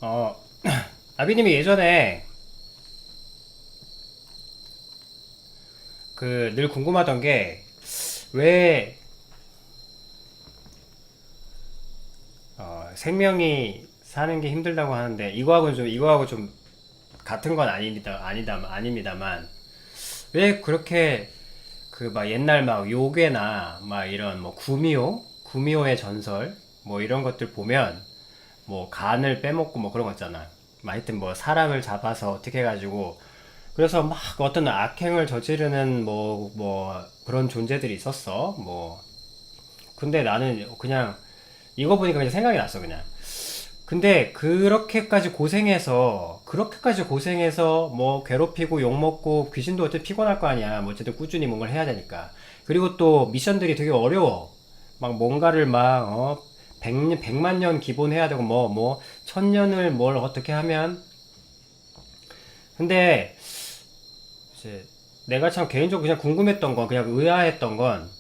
어, 아비님이 예전에 그 늘 궁금하던 게 왜 생명이 사는 게 힘들다고 하는데 이거하고 좀 같은 건 아닙니다만 왜 그렇게 그 막 옛날 막 요괴나 막 이런 뭐 구미호의 전설 뭐 이런 것들 보면 뭐 간을 빼먹고 뭐 그런 거 있잖아. 뭐 하여튼 뭐 사람을 잡아서 어떻게 해가지고 그래서 막 어떤 악행을 저지르는 뭐 그런 존재들이 있었어. 뭐 근데 나는 그냥 이거 보니까 그냥 생각이 났어 그냥. 근데 그렇게까지 고생해서 뭐 괴롭히고 욕먹고 귀신도 어쨌든 피곤할 거 아니야. 뭐 어쨌든 꾸준히 뭔가를 해야 되니까. 그리고 또 미션들이 되게 어려워. 막 뭔가를 백만 년 기본해야 되고 천년을 뭘 어떻게 하면. 근데 이제 내가 참 개인적으로 그냥 궁금했던 건, 그냥 의아했던 건,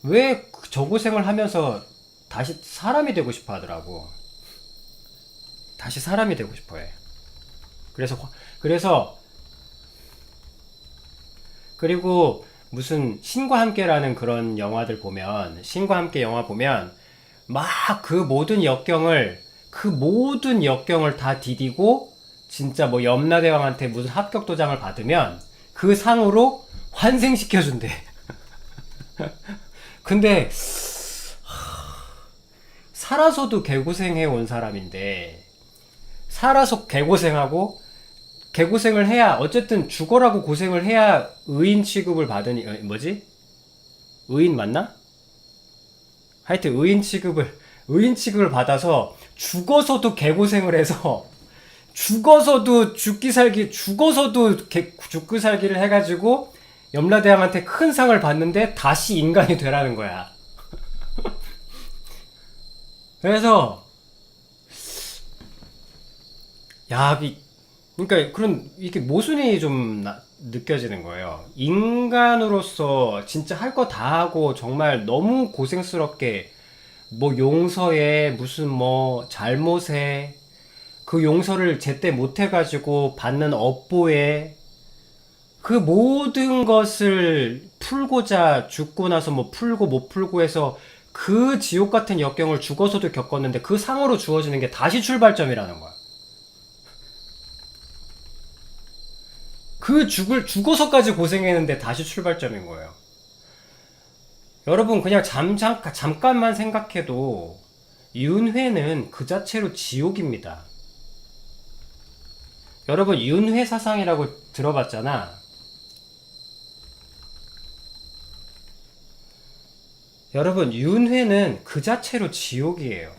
왜 저 고생을 하면서 다시 사람이 되고 싶어 하더라고. 다시 사람이 되고 싶어 해. 그래서, 그리고 무슨 신과 함께라는 그런 영화들 보면, 신과 함께 영화 보면, 막 그 모든 역경을 다 디디고, 진짜 뭐 염라대왕한테 무슨 합격 도장을 받으면, 그 상으로 환생시켜준대. 근데, 살아서도 개고생해 온 사람인데, 살아서 개고생하고, 개고생을 해야 어쨌든 죽어라고 고생을 해야 의인 취급을 받으니 뭐지? 의인 맞나? 하여튼 의인 취급을 받아서 죽어서도 개고생을 해서 죽기 살기를 해가지고 염라대왕한테 큰 상을 받는데 다시 인간이 되라는 거야. 그래서 야, 그러니까 그런 이게 모순이 좀 느껴지는 거예요. 인간으로서 진짜 할 거 다 하고 정말 너무 고생스럽게 뭐 용서에 무슨 뭐 잘못에 그 용서를 제때 못 해가지고 받는 업보에 그 모든 것을 풀고자 죽고 나서 뭐 풀고 못 풀고 해서 그 지옥 같은 역경을 죽어서도 겪었는데 그 상으로 주어지는 게 다시 출발점이라는 거야. 죽어서까지 고생했는데 다시 출발점인 거예요. 여러분, 그냥 잠깐만 생각해도 윤회는 그 자체로 지옥입니다. 여러분, 윤회 사상이라고 들어봤잖아. 여러분, 윤회는 그 자체로 지옥이에요.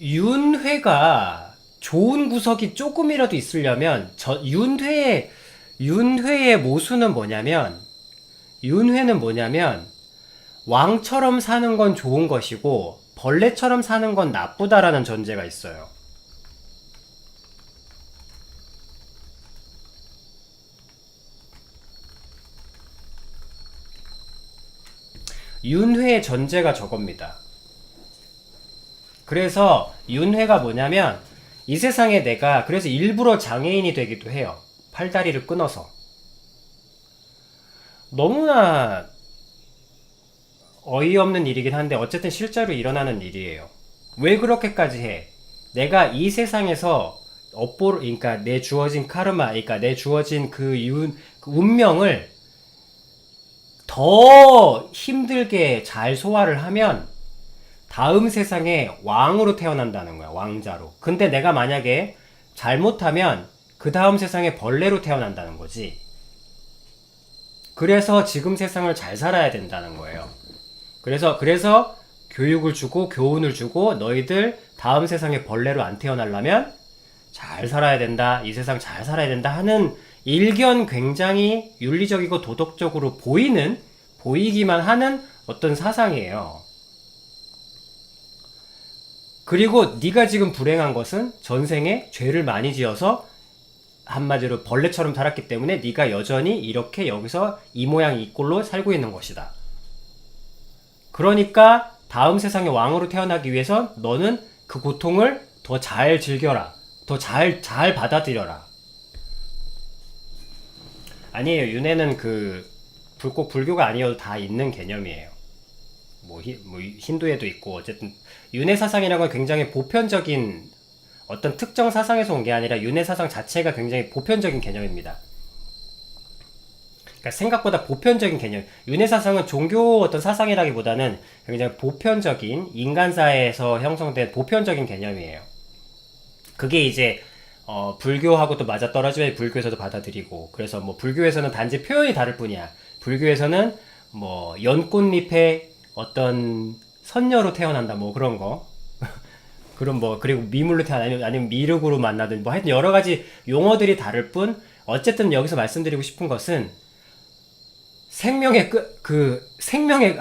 윤회가 좋은 구석이 조금이라도 있으려면 윤회의 모순은 뭐냐면 왕처럼 사는 건 좋은 것이고 벌레처럼 사는 건 나쁘다라는 전제가 있어요. 윤회의 전제가 저겁니다. 그래서 윤회가 뭐냐면 이 세상에 내가 그래서 일부러 장애인이 되기도 해요. 팔다리를 끊어서. 너무나 어이없는 일이긴 한데 어쨌든 실제로 일어나는 일이에요. 왜 그렇게까지 해? 내가 이 세상에서 그러니까 내 주어진 카르마, 그러니까 내 주어진 그 운명을 더 힘들게 잘 소화를 하면 다음 세상에 왕으로 태어난다는 거야, 왕자로. 근데 내가 만약에 잘못하면 그 다음 세상에 벌레로 태어난다는 거지. 그래서 지금 세상을 잘 살아야 된다는 거예요. 그래서 교육을 주고 교훈을 주고 너희들 다음 세상에 벌레로 안 태어나려면 잘 살아야 된다. 이 세상 잘 살아야 된다 하는 일견 굉장히 윤리적이고 도덕적으로 보이기만 하는 어떤 사상이에요. 그리고 네가 지금 불행한 것은 전생에 죄를 많이 지어서 한마디로 벌레처럼 살았기 때문에 네가 여전히 이렇게 여기서 이 모양 이 꼴로 살고 있는 것이다. 그러니까 다음 세상의 왕으로 태어나기 위해선 너는 그 고통을 더 잘 즐겨라. 더 잘 받아들여라. 아니에요. 윤회는 꼭 불교가 아니어도 다 있는 개념이에요. 뭐 힌두에도 있고, 어쨌든, 윤회 사상이라는 건 굉장히 보편적인 어떤 특정 사상에서 온 게 아니라 윤회 사상 자체가 굉장히 보편적인 개념입니다. 그러니까 생각보다 보편적인 개념. 윤회 사상은 종교 어떤 사상이라기보다는 굉장히 보편적인 인간사에서 형성된 보편적인 개념이에요. 그게 이제 불교하고도 맞아떨어지면 불교에서도 받아들이고, 그래서 뭐 불교에서는 단지 표현이 다를 뿐이야. 불교에서는 뭐 연꽃잎에 어떤 선녀로 태어난다 뭐 그런 거. 그럼 뭐 그리고 미물로 태어나 아니면 미륵으로 만나든 뭐 하여튼 여러 가지 용어들이 다를 뿐, 어쨌든 여기서 말씀드리고 싶은 것은 생명의 생명의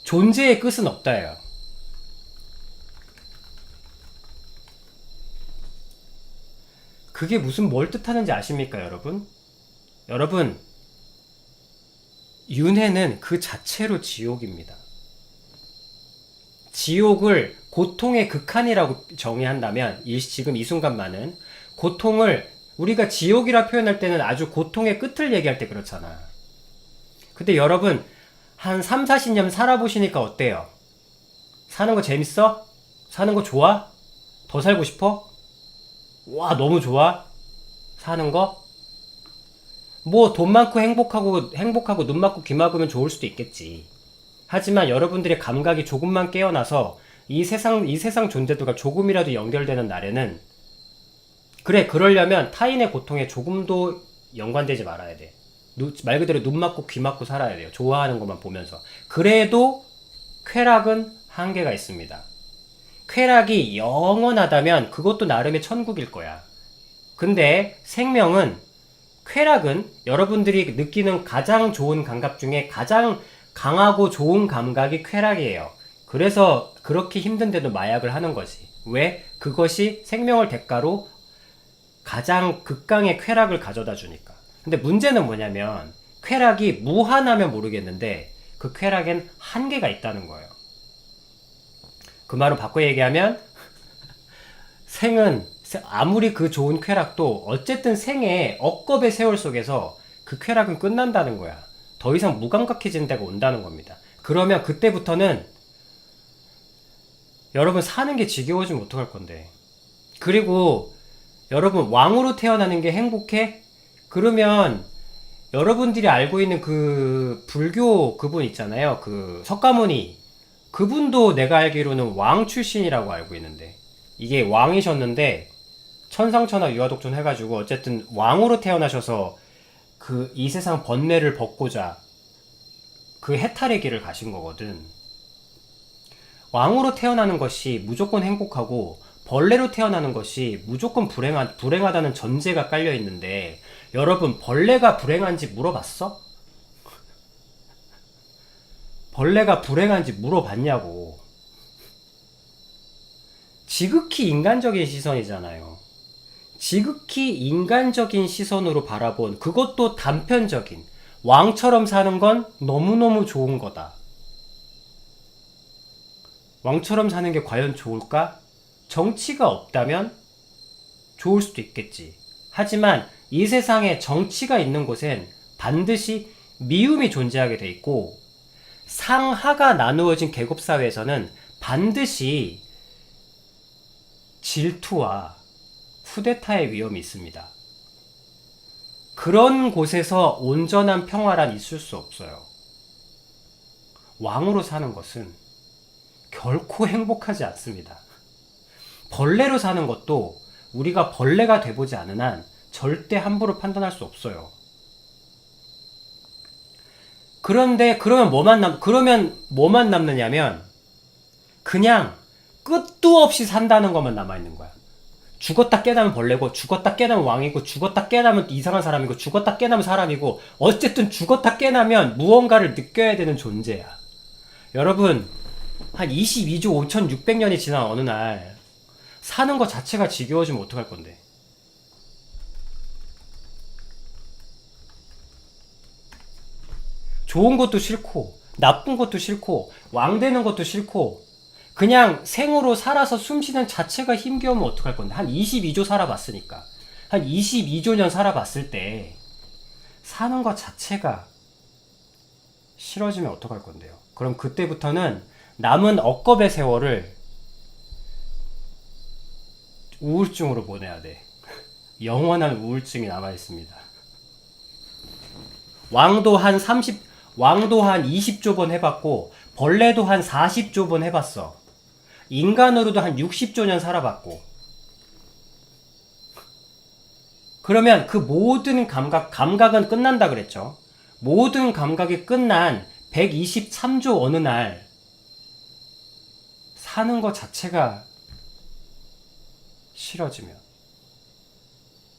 존재의 끝은 없다예요. 그게 무슨 뭘 뜻하는지 아십니까, 여러분? 여러분, 윤회는 그 자체로 지옥입니다. 지옥을 고통의 극한이라고 정의한다면, 지금 이 순간만은 고통을 우리가 지옥이라 표현할 때는 아주 고통의 끝을 얘기할 때 그렇잖아. 근데 여러분, 한 3, 40년 살아보시니까 어때요? 사는 거 재밌어? 사는 거 좋아? 더 살고 싶어? 와, 너무 좋아? 사는 거? 뭐 돈 많고 행복하고 눈 맞고 귀 막으면 좋을 수도 있겠지. 하지만 여러분들의 감각이 조금만 깨어나서 이 세상 존재도가 조금이라도 연결되는 날에는, 그래, 그러려면 타인의 고통에 조금도 연관되지 말아야 돼. 말 그대로 눈 맞고 귀 막고 살아야 돼요. 좋아하는 것만 보면서. 그래도 쾌락은 한계가 있습니다. 쾌락이 영원하다면 그것도 나름의 천국일 거야. 근데 쾌락은 여러분들이 느끼는 가장 좋은 감각 중에 가장 강하고 좋은 감각이 쾌락이에요. 그래서 그렇게 힘든데도 마약을 하는 거지. 왜? 그것이 생명을 대가로 가장 극강의 쾌락을 가져다 주니까. 근데 문제는 뭐냐면, 쾌락이 무한하면 모르겠는데 그 쾌락엔 한계가 있다는 거예요. 그 말은 바꿔 얘기하면, 생은 아무리 그 좋은 쾌락도 어쨌든 생의 억겁의 세월 속에서 그 쾌락은 끝난다는 거야. 더 이상 무감각해지는 데가 온다는 겁니다. 그러면 그때부터는 여러분 사는 게 지겨워지면 어떡할 건데. 그리고 여러분, 왕으로 태어나는 게 행복해? 그러면 여러분들이 알고 있는 그 불교 그분 있잖아요. 그 석가모니. 그분도 내가 알기로는 왕 출신이라고 알고 있는데, 이게 왕이셨는데 천상천하 유아독존 해가지고 어쨌든 왕으로 태어나셔서 이 세상 번뇌를 벗고자 그 해탈의 길을 가신 거거든. 왕으로 태어나는 것이 무조건 행복하고 벌레로 태어나는 것이 무조건 불행하다는 전제가 깔려 있는데, 여러분, 벌레가 불행한지 물어봤어? 벌레가 불행한지 물어봤냐고. 지극히 인간적인 시선이잖아요. 지극히 인간적인 시선으로 바라본, 그것도 단편적인, 왕처럼 사는 건 너무너무 좋은 거다. 왕처럼 사는 게 과연 좋을까? 정치가 없다면 좋을 수도 있겠지. 하지만 이 세상에 정치가 있는 곳엔 반드시 미움이 존재하게 돼 있고, 상하가 나누어진 계급사회에서는 반드시 질투와 쿠데타의 위험이 있습니다. 그런 곳에서 온전한 평화란 있을 수 없어요. 왕으로 사는 것은 결코 행복하지 않습니다. 벌레로 사는 것도 우리가 벌레가 돼보지 않은 한 절대 함부로 판단할 수 없어요. 그러면 뭐만 남느냐면 그냥 끝도 없이 산다는 것만 남아있는 거야. 죽었다 깨나면 벌레고, 죽었다 깨나면 왕이고, 죽었다 깨나면 이상한 사람이고, 죽었다 깨나면 사람이고, 어쨌든 죽었다 깨나면 무언가를 느껴야 되는 존재야. 여러분, 한 22조 5,600년이 지난 어느 날 사는 것 자체가 지겨워지면 어떡할 건데. 좋은 것도 싫고 나쁜 것도 싫고 왕 되는 것도 싫고 그냥 생으로 살아서 숨쉬는 자체가 힘겨우면 어떡할 건데. 한 22조 살아봤으니까. 한 22조 년 살아봤을 때 사는 것 자체가 싫어지면 어떡할 건데요. 그럼 그때부터는 남은 억겁의 세월을 우울증으로 보내야 돼. 영원한 우울증이 남아있습니다. 왕도 한 20조 번 해봤고 벌레도 한 40조 번 해봤어. 인간으로도 한 60조 년 살아봤고. 그러면 그 모든 감각은 끝난다 그랬죠. 모든 감각이 끝난 123조 어느 날 사는 것 자체가 싫어지면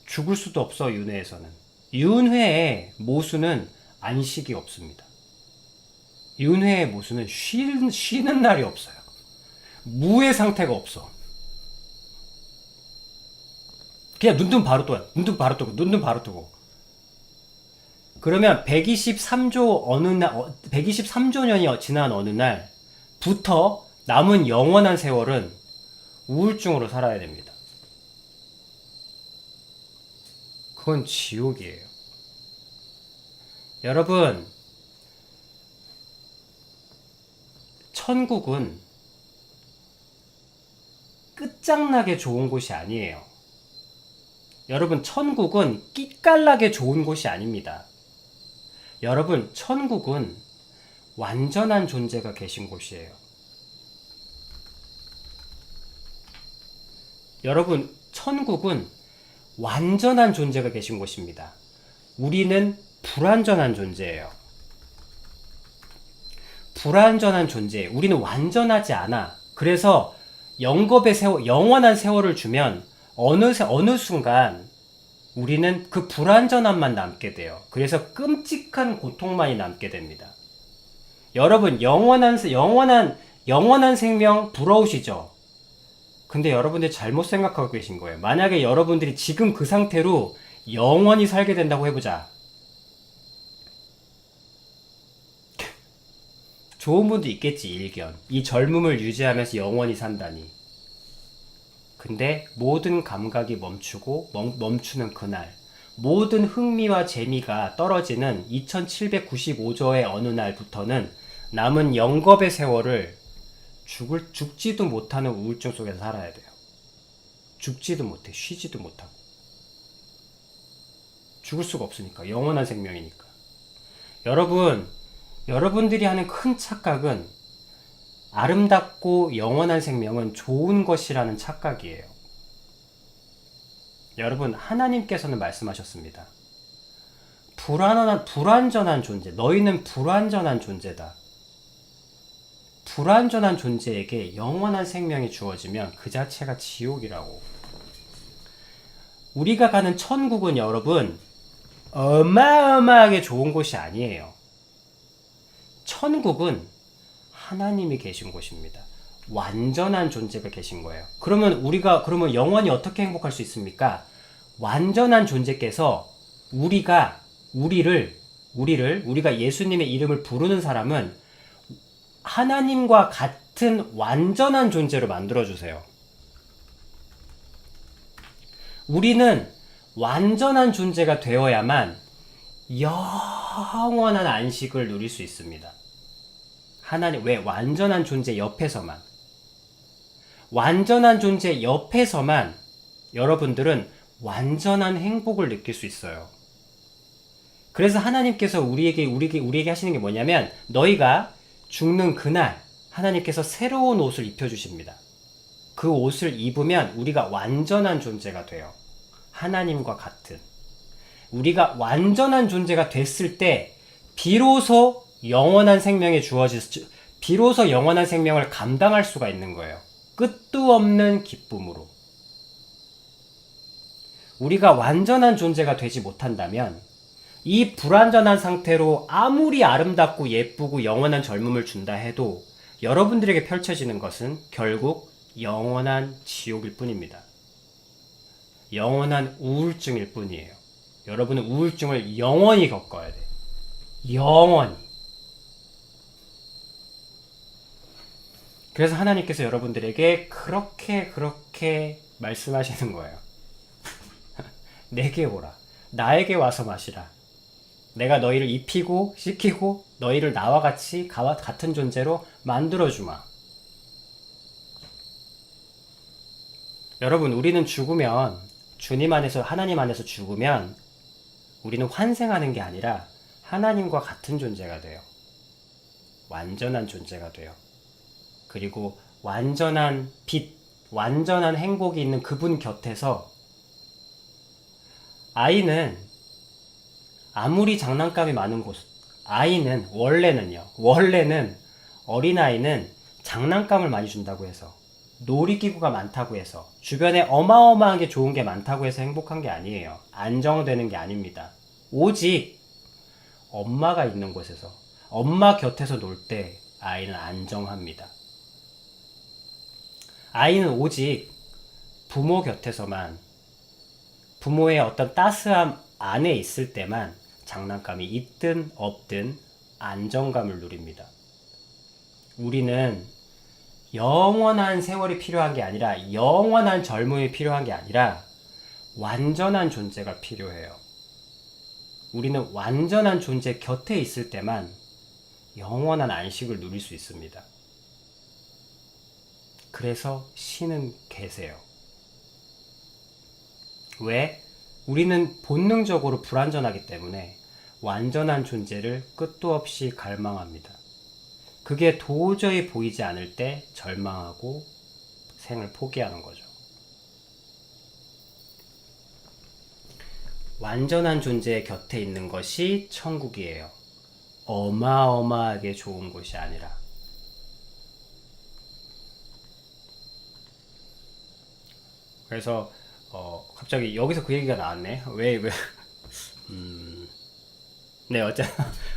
죽을 수도 없어. 윤회에서는 윤회의 모수는 안식이 없습니다. 윤회의 모수는 쉬는 날이 없어요. 무의 상태가 없어. 그냥 눈 바로 떠요. 눈 바로 뜨고 눈 바로 뜨고. 그러면 123조 년이 지난 어느 날부터 남은 영원한 세월은 우울증으로 살아야 됩니다. 그건 지옥이에요. 여러분, 천국은 끝장나게 좋은 곳이 아니에요. 여러분, 천국은 끼깔나게 좋은 곳이 아닙니다. 여러분, 천국은 완전한 존재가 계신 곳이에요. 여러분, 천국은 완전한 존재가 계신 곳입니다. 우리는 불완전한 존재예요. 불완전한 존재. 우리는 완전하지 않아. 그래서 영원한 세월을 주면 어느 순간 우리는 그 불완전함만 남게 돼요. 그래서 끔찍한 고통만이 남게 됩니다. 여러분, 영원한 생명 부러우시죠? 근데 여러분들 잘못 생각하고 계신 거예요. 만약에 여러분들이 지금 그 상태로 영원히 살게 된다고 해보자. 좋은 분도 있겠지, 일견. 이 젊음을 유지하면서 영원히 산다니. 근데 모든 감각이 멈추는 그날, 모든 흥미와 재미가 떨어지는 2795조의 어느 날부터는 남은 영겁의 세월을 죽지도 못하는 우울증 속에서 살아야 돼요. 죽지도 못해, 쉬지도 못하고. 죽을 수가 없으니까, 영원한 생명이니까. 여러분들이 하는 큰 착각은 아름답고 영원한 생명은 좋은 것이라는 착각이에요. 여러분, 하나님께서는 말씀하셨습니다. 불완전한 존재, 너희는 불완전한 존재다. 불완전한 존재에게 영원한 생명이 주어지면 그 자체가 지옥이라고. 우리가 가는 천국은 여러분, 어마어마하게 좋은 곳이 아니에요. 천국은 하나님이 계신 곳입니다. 완전한 존재가 계신 거예요. 그러면 영원히 어떻게 행복할 수 있습니까? 완전한 존재께서 우리가 예수님의 이름을 부르는 사람은 하나님과 같은 완전한 존재로 만들어주세요. 우리는 완전한 존재가 되어야만 영원한 안식을 누릴 수 있습니다. 왜? 완전한 존재 옆에서만. 완전한 존재 옆에서만 여러분들은 완전한 행복을 느낄 수 있어요. 그래서 하나님께서 우리에게 하시는 게 뭐냐면, 너희가 죽는 그날 하나님께서 새로운 옷을 입혀주십니다. 그 옷을 입으면 우리가 완전한 존재가 돼요. 하나님과 같은. 우리가 완전한 존재가 됐을 때 비로소 영원한 생명을 감당할 수가 있는 거예요. 끝도 없는 기쁨으로. 우리가 완전한 존재가 되지 못한다면 이 불완전한 상태로 아무리 아름답고 예쁘고 영원한 젊음을 준다 해도 여러분들에게 펼쳐지는 것은 결국 영원한 지옥일 뿐입니다. 영원한 우울증일 뿐이에요. 여러분은 우울증을 영원히 겪어야 돼. 영원히. 그래서 하나님께서 여러분들에게 그렇게 말씀하시는 거예요. 내게 오라. 나에게 와서 마시라. 내가 너희를 입히고 씻기고 너희를 나와 같이 같은 존재로 만들어주마. 여러분, 우리는 죽으면 주님 안에서 하나님 안에서 죽으면 우리는 환생하는 게 아니라 하나님과 같은 존재가 돼요. 완전한 존재가 돼요. 그리고 완전한 빛, 완전한 행복이 있는 그분 곁에서 아이는 아무리 장난감이 많은 곳, 아이는 원래는 어린아이는 장난감을 많이 준다고 해서 놀이기구가 많다고 해서 주변에 어마어마하게 좋은 게 많다고 해서 행복한 게 아니에요. 안정되는 게 아닙니다. 오직 엄마가 있는 곳에서 엄마 곁에서 놀 때 아이는 안정합니다. 아이는 오직 부모 곁에서만 부모의 어떤 따스함 안에 있을 때만 장난감이 있든 없든 안정감을 누립니다. 우리는 영원한 세월이 필요한 게 아니라 영원한 젊음이 필요한 게 아니라 완전한 존재가 필요해요. 우리는 완전한 존재 곁에 있을 때만 영원한 안식을 누릴 수 있습니다. 그래서 신은 계세요. 왜? 우리는 본능적으로 불완전하기 때문에 완전한 존재를 끝도 없이 갈망합니다. 그게 도저히 보이지 않을 때 절망하고 생을 포기하는 거죠. 완전한 존재의 곁에 있는 것이 천국이에요. 어마어마하게 좋은 곳이 아니라. 그래서 갑자기 여기서 그 얘기가 나왔네. 왜? 네,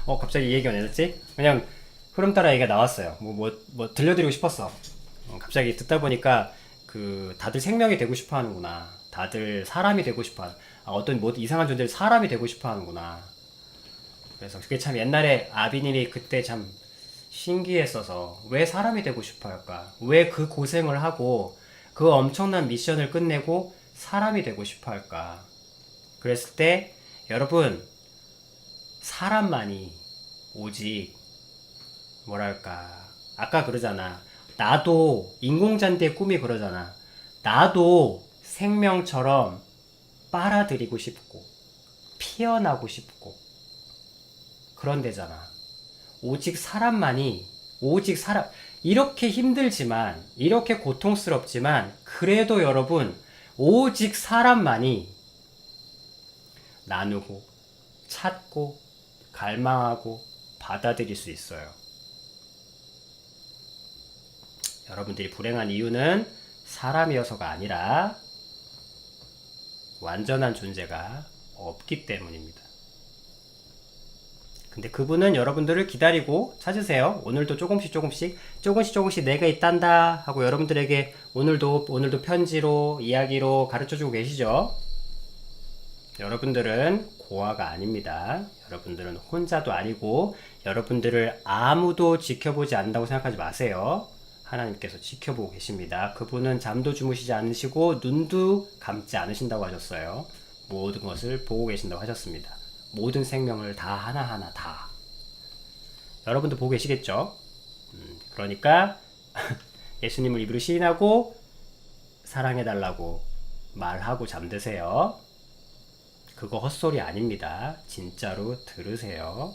갑자기 이 얘기가 왜 났지? 그냥 흐름 따라 얘기가 나왔어요. 뭐 들려드리고 싶었어. 갑자기 듣다 보니까 다들 생명이 되고 싶어 하는구나. 다들 사람이 되고 싶어 어떤 뭐 이상한 존재를 사람이 되고 싶어 하는구나. 그래서 그게 참 옛날에 아비님이 그때 참 신기했어서 왜 사람이 되고 싶어 할까? 왜 그 고생을 하고 그 엄청난 미션을 끝내고 사람이 되고 싶어 할까? 그랬을 때 여러분, 사람만이 오직 뭐랄까, 아까 그러잖아. 나도 인공잔디의 꿈이 그러잖아. 나도 생명처럼 빨아들이고 싶고 피어나고 싶고 그런 데잖아. 오직 사람만이 이렇게 힘들지만 이렇게 고통스럽지만 그래도 여러분, 오직 사람만이 나누고 찾고 갈망하고 받아들일 수 있어요. 여러분들이 불행한 이유는 사람이어서가 아니라 완전한 존재가 없기 때문입니다. 근데 그분은 여러분들을 기다리고 찾으세요. 오늘도 조금씩 내가 있단다 하고 여러분들에게 오늘도 편지로 이야기로 가르쳐주고 계시죠. 여러분들은 고아가 아닙니다. 여러분들은 혼자도 아니고 여러분들을 아무도 지켜보지 않는다고 생각하지 마세요. 하나님께서 지켜보고 계십니다. 그분은 잠도 주무시지 않으시고 눈도 감지 않으신다고 하셨어요. 모든 것을 보고 계신다고 하셨습니다. 모든 생명을 다 하나하나 다. 여러분도 보고 계시겠죠? 그러니까 예수님을 입으로 시인하고 사랑해달라고 말하고 잠드세요. 그거 헛소리 아닙니다. 진짜로 들으세요.